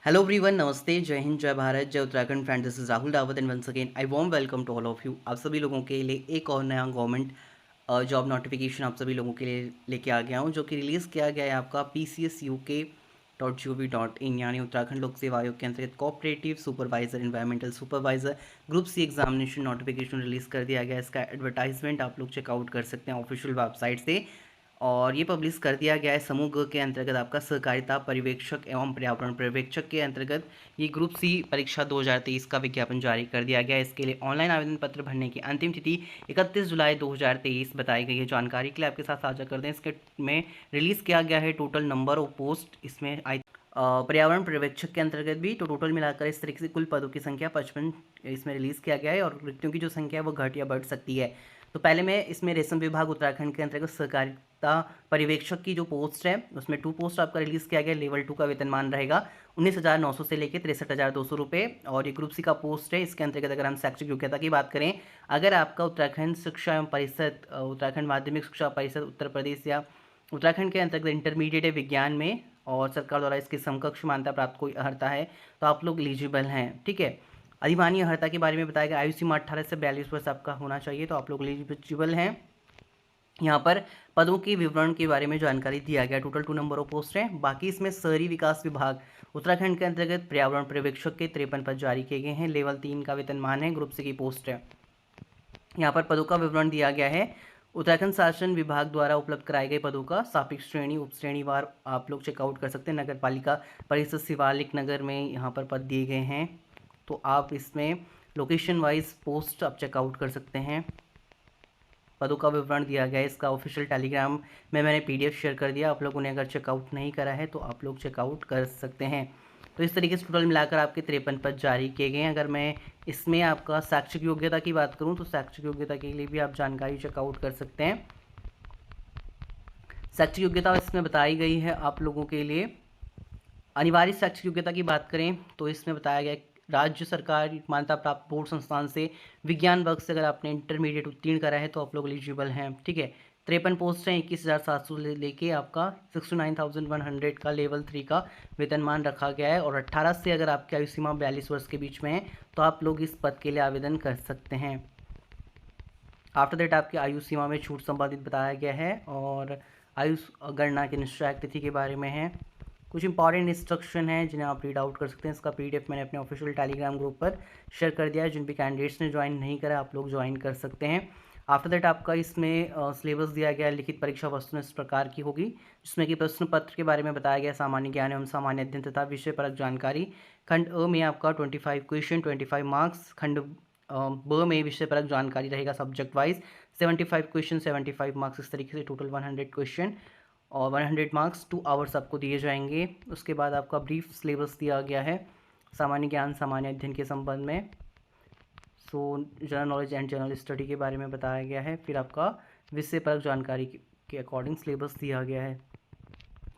Hello everyone, नमस्ते, जय हिंद, जय भारत, जय Uttarakhand friend. This is Rahul Rawat and once again I warm welcome to all of you. आप सभी लोगों के लिए एक और नया गवर्नमेंट जॉब नोटिफिकेशन आप सभी लोगों के लिए लेके आ गया हूँ, जो कि रिलीज़ किया गया है आपका PCSUK.gov.in यानी उत्तराखंड लोक सेवा आयोग के अंतर्गत cooperative supervisor, environmental supervisor group C examination notification release कर दिया गया। इसका एडवर्टाइजमेंट आप लोग चेकआउट कर सकते हैं ऑफिशियल वेबसाइट से। और ये पब्लिश कर दिया गया है समूह ग के अंतर्गत आपका सहकारिता पर्यवेक्षक एवं पर्यावरण पर्यवेक्षक के अंतर्गत ये ग्रुप सी परीक्षा 2023 का विज्ञापन जारी कर दिया गया है। इसके लिए ऑनलाइन आवेदन पत्र भरने की अंतिम तिथि 31 जुलाई 2023 बताई गई है। जानकारी के लिए आपके साथ साझा कर दें, इसके में रिलीज़ किया गया है टोटल नंबर ऑफ पोस्ट। इसमें पर्यावरण पर्यवेक्षक के अंतर्गत भी तो टोटल मिलाकर इस तरीके से कुल पदों की संख्या 55 इसमें रिलीज़ किया गया है, और रिक्तियों की जो संख्या है वो घट या बढ़ सकती है। तो पहले मैं इसमें रेशम विभाग उत्तराखंड के अंतर्गत सहकारिता पर्यवेक्षक की जो पोस्ट है उसमें 2 पोस्ट आपका रिलीज़ किया गया। लेवल 2 का वेतनमान रहेगा 19,900 से लेकर 63,200 रुपये। और ये ग्रुप सी का पोस्ट है। इसके अंतर्गत अगर हम शैक्षिक योग्यता की बात करें, अगर आपका उत्तराखंड शिक्षा एवं परिषद, उत्तराखंड माध्यमिक शिक्षा परिषद उत्तर प्रदेश या उत्तराखंड के अंतर्गत इंटरमीडिएट है विज्ञान में और सरकार द्वारा इसकी समकक्ष मान्यता प्राप्त कोई अर्हता है तो आप लोग एलिजिबल हैं। ठीक है। अधिमान्य अर्हता के बारे में बताया गया, आयु सीमा 18 से 42 वर्ष आपका होना चाहिए, तो आप लोग एलिजिबल हैं। यहाँ पर पदों के विवरण के बारे में जानकारी दिया गया। टोटल 2 नंबर ऑफ पोस्ट हैं। बाकी इसमें शहरी विकास विभाग उत्तराखंड के अंतर्गत पर्यावरण पर्यवेक्षक के 53 पद जारी किए गए हैं। लेवल 3 का वेतनमान है, ग्रुप सी की पोस्ट है। यहाँ पर पदों का विवरण दिया गया है। उत्तराखंड शासन विभाग द्वारा उपलब्ध कराए गए पदों का सापेक्ष श्रेणी उप श्रेणीवार आप लोग चेकआउट कर सकते हैं। नगर पालिका परिषद शिवालिक नगर में यहाँ पर पद दिए गए हैं, तो आप इसमें लोकेशन वाइज पोस्ट आप चेकआउट कर सकते हैं। पदों का विवरण दिया गया है। इसका ऑफिशियल टेलीग्राम में मैंने PDF शेयर कर दिया। आप लोगों ने अगर चेकआउट नहीं करा है तो आप लोग चेकआउट कर सकते हैं। तो इस तरीके से टोटल मिलाकर आपके 53 पद जारी किए गए हैं। अगर मैं इसमें आपका शैक्षिक योग्यता की बात करूं तो शैक्षिक योग्यता के लिए भी आप जानकारी चेकआउट कर सकते हैं। शैक्षिक योग्यता इसमें बताई गई है आप लोगों के लिए। अनिवार्य शैक्षिक योग्यता की बात करें तो इसमें बताया गया राज्य सरकार मान्यता प्राप्त बोर्ड संस्थान से विज्ञान वर्ग से अगर आपने इंटरमीडिएट उत्तीर्ण करा है तो आप लोग एलिजिबल हैं। ठीक है। 53 पोस्ट हैं। 21,700 लेके आपका 69,100 का लेवल 3 का वेतनमान रखा गया है। और 18 से अगर आपकी आयु सीमा 42 वर्ष के बीच में है तो आप लोग इस पद के लिए आवेदन कर सकते हैं। आफ्टर दैट आपकी आयु सीमा में छूट संबंधित बताया गया है, और आयु गणना की निश्चय तिथि के बारे में है। कुछ इंपॉर्टेंट इंस्ट्रक्शन है जिन्हें आप रीड आउट कर सकते हैं। इसका PDF मैंने अपने ऑफिशियल टेलीग्राम ग्रुप पर शेयर कर दिया है। जिन भी कैंडिडेट्स ने ज्वाइन नहीं करा आप लोग ज्वाइन कर सकते हैं। आफ्टर दैट आपका इसमें सिलेबस दिया गया है। लिखित परीक्षा वस्तु इस प्रकार की होगी, जिसमें कि प्रश्न पत्र के बारे में बताया गया सामान्य ज्ञान एवं सामान्य अध्ययन तथा विषय परक जानकारी। खंड अ में आपका 25 क्वेश्चन 25 मार्क्स। खंड ब में विषय परक जानकारी रहेगा सब्जेक्ट वाइज 75 क्वेश्चन 75 मार्क्स। इस तरीके से टोटल 100 क्वेश्चन और 100 मार्क्स 2 आवर्स आपको दिए जाएंगे। उसके बाद आपका ब्रीफ सिलेबस दिया गया है सामान्य ज्ञान सामान्य अध्ययन के संबंध में। सो general knowledge and general study के बारे में बताया गया है। फिर आपका विषय परक जानकारी के अकॉर्डिंग सिलेबस दिया गया है।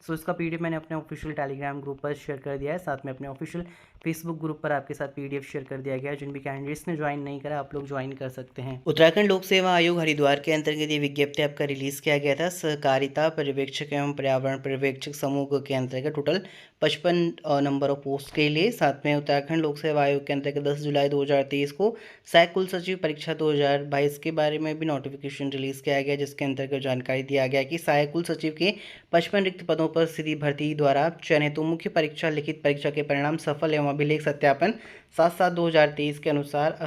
सो इसका PDF मैंने अपने ऑफिशियल टेलीग्राम ग्रुप पर शेयर कर दिया है। साथ में अपने ऑफिशियल फेसबुक ग्रुप पर आपके साथ PDF शेयर कर दिया गया है। जिन भी कैंडिडेट्स ने ज्वाइन नहीं करा आप लोग ज्वाइन कर सकते हैं। उत्तराखंड लोक सेवा आयोग हरिद्वार के अंतर्गत ये विज्ञप्ति आपका रिलीज़ किया गया था। सहकारिता पर्यवेक्षक एवं पर्यावरण पर्यवेक्षक समूह के अंतर्गत टोटल 55 नंबर ऑफ पोस्ट के लिए। साथ में उत्तराखंड लोक सेवा आयोग के अंतर्गत 10 जुलाई 2023 को सहायक कुल सचिव परीक्षा 2022 के बारे में भी नोटिफिकेशन रिलीज़ किया गया, जिसके अंतर्गत जानकारी दिया गया कि सहायक कुल सचिव के 55 रिक्त पदों पर सीधी भर्ती द्वारा चयनित मुख्य परीक्षा लिखित परीक्षा के परिणाम सफल एवं अभिलेख सत्यापन 7/7/2023 के अनुसार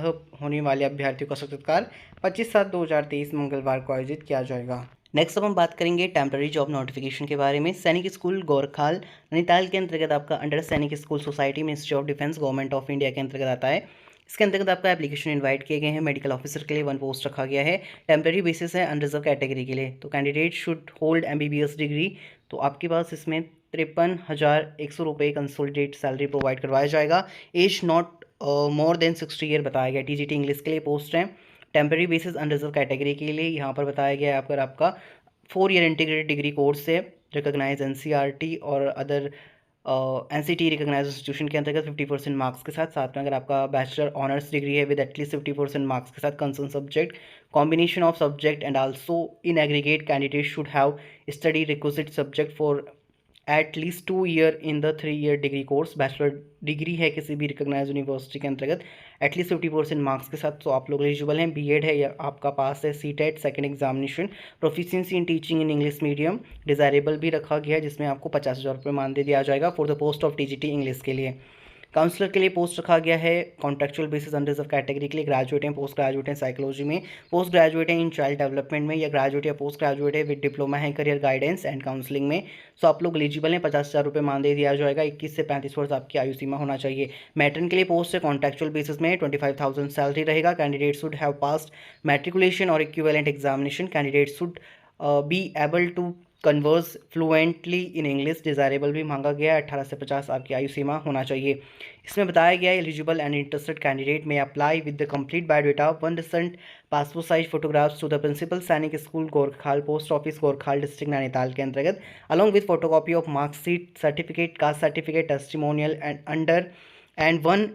होने वाले अभ्यर्थियों का साक्षात्कार 25/7/2023 मंगलवार को आयोजित किया जाएगा। नेक्स्ट अब हम बात करेंगे टेम्पररी जॉब नोटिफिकेशन के बारे में। सैनिक स्कूल गोरखाल नैनीताल के अंतर्गत आपका अंडर सैनिक school society ministry of defence government of India के अंतर्गत आता है। इसके अंतर्गत आपका एप्लीकेशन इनवाइट किए गए हैं। मेडिकल ऑफिसर के लिए 1 पोस्ट रखा गया है। टेम्पररी बेसिस है अनरिजर्व कैटेगरी के लिए। तो candidate should hold MBBS degree. तो आपके पास इसमें 53,100 रुपये कंसोलिडेट सैलरी प्रोवाइड करवाया जाएगा। Age not more than 60 year बताया गया। TGT इंग्लिश के लिए पोस्ट है। टेम्पररी बेसिस अनरिजर्व कैटेगरी के लिए यहाँ पर बताया गया है अगर आपका 4 ईयर इंटीग्रेटेड डिग्री कोर्स है रिकोगनाइज NCERT और अदर NCT रिकोगनाइज इंस्टीट्यूशन के अंतर्गत 50% मार्क्स के साथ। साथ में अगर आपका बैचलर ऑनर्स डिग्री है विद एटलीस्ट 50% मार्क्स के साथ concern subject combination of subject and also in aggregate candidate should have study requisite subject for at least 2 year in the 3 year degree course, bachelor degree है किसी भी recognise university के अंतर्गत at least 50% marks के साथ, तो आप लोग एलिजिबल हैं। बीएड है या आपका पास है, CTET second examination, proficiency in teaching in English medium desirable भी रखा गया है, जिसमें आपको 50,000 रुपये मानदेय दिया जाएगा for the post of TGT English के लिए। काउंसलर के लिए पोस्ट रखा गया है contractual basis under of category के लिए, ग्रेजुएट हैं, पोस्ट ग्रेजुएट हैं साइकोलॉजी में, पोस्ट ग्रेजुएट हैं इन चाइल्ड डेवलपमेंट में, या ग्रेजुएट या पोस्ट ग्रेजुएट है विद डिप्लोमा है करियर गाइडेंस एंड काउंसलिंग में। सो आप लोग एलिजिबल हैं, 50,000 रुपये मानदेय दिया जाएगा। 21 से 35 वर्ष आपकी आयु सीमा होना चाहिए। मैट्रिक के लिए पोस्ट है कॉन्ट्रेक्चुअल बेसिस में, 25,000 सैलरी रहेगा। Candidate should have passed matriculation और equivalent examination. Candidate should be able to converse fluently in English, desirable भी मांगा गया है। 18 से 50 आपकी आयु सीमा होना चाहिए। इसमें बताया गया है eligible and interested candidate may apply with the complete biodata, 1 recent passport size photographs to the principal Sainik school Gorakhal, post office Gorakhal, district Nainital के अंतर्गत, along with photocopy of marksheet, certificate, caste certificate, testimonial and 1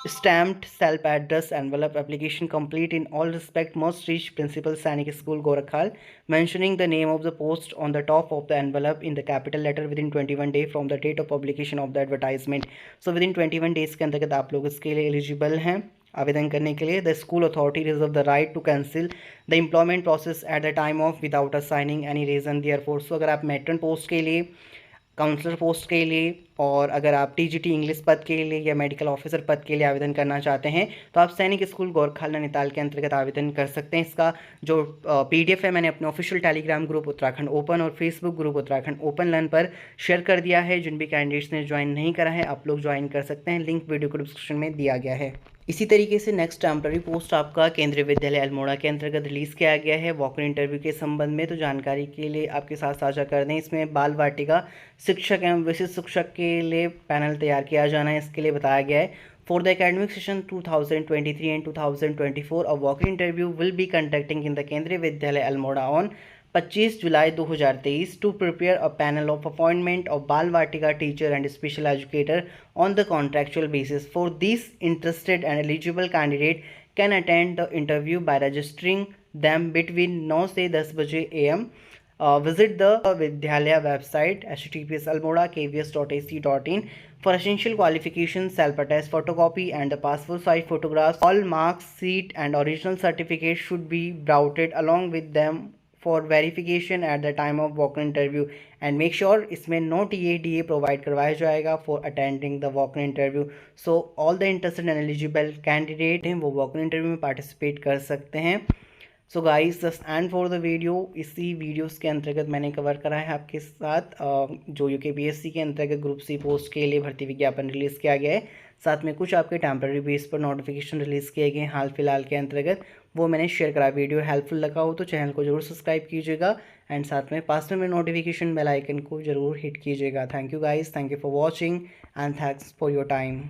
unstamped self-address envelope. Application complete in all respect must reach Principal Sainik School Gorakhal, mentioning the name of the post on the top of the envelope in the capital letter within 21 days from the date of publication of the advertisement. So within 21 days के अंतर्गत आप लोग इसके लिए eligible हैं आवेदन करने के लिए। The school authority reserve the right to cancel the employment process at the time of without assigning any reason therefor. So अगर आप मैट्रन पोस्ट के लिए, काउंसलर पोस्ट के लिए, और अगर आप टीजीटी इंग्लिश पद के लिए या मेडिकल ऑफिसर पद के लिए आवेदन करना चाहते हैं तो आप सैनिक स्कूल गोरखाल नैनीताल के अंतर्गत आवेदन कर सकते हैं। इसका जो पीडीएफ है मैंने अपने official Telegram group Uttarakhand open और Facebook group Uttarakhand open learn पर शेयर कर दिया है। जिन भी कैंडिडेट्स ने ज्वाइन नहीं करा है आप लोग ज्वाइन कर सकते हैं, लिंक वीडियो को डिस्क्रिप्शन में दिया गया है। इसी तरीके से नेक्स्ट टेम्पररी पोस्ट आपका केंद्रीय विद्यालय अल्मोड़ा के अंतर्गत रिलीज़ किया गया है वॉक इन इंटरव्यू के संबंध में। तो जानकारी के लिए आपके साथ साझा कर दें, इसमें बाल वाटिका शिक्षक एवं विशिष्ट शिक्षक के लिए पैनल तैयार किया जाना है। इसके लिए बताया गया है for the academic session 2023 and 2024 a walk in interview will be conducting in the केंद्रीय विद्यालय Almora on 25 July 2023 to prepare a panel of appointment of Bal Vatika teacher and special educator on the contractual basis. For these interested and eligible candidate can attend the interview by registering them between 9 से 10 बजे AM. Visit the Vidyalaya website https://almoda.kvs.ac.in for essential qualifications, self-attest photocopy and the passport size photographs. All marks, sheet and original certificates should be brought along with them for verification at the time of walk-in interview and make sure इसमें no TA provide करवाया जाएगा for attending the walk-in interview. So all the interested and eligible candidate हैं वो walk-in interview में participate कर सकते हैं। So guys just and for the video, इसी वीडियोस के अंतर्गत मैंने कवर करा है आपके साथ जो यूकेपीएससी के अंतर्गत ग्रुप सी पोस्ट के लिए भर्ती विज्ञापन रिलीज़ किया गया है, साथ में कुछ आपके टेम्पररी बेस पर नोटिफिकेशन रिलीज़ किए गए हाल फिलहाल के अंतर्गत, वो मैंने शेयर करा। वीडियो हेल्पफुल लगा हो तो चैनल को जरूर सब्सक्राइब कीजिएगा एंड साथ में पास में नोटिफिकेशन बेल आइकन को जरूर हिट कीजिएगा। Thank you guys, thank you for watching and thanks for your time.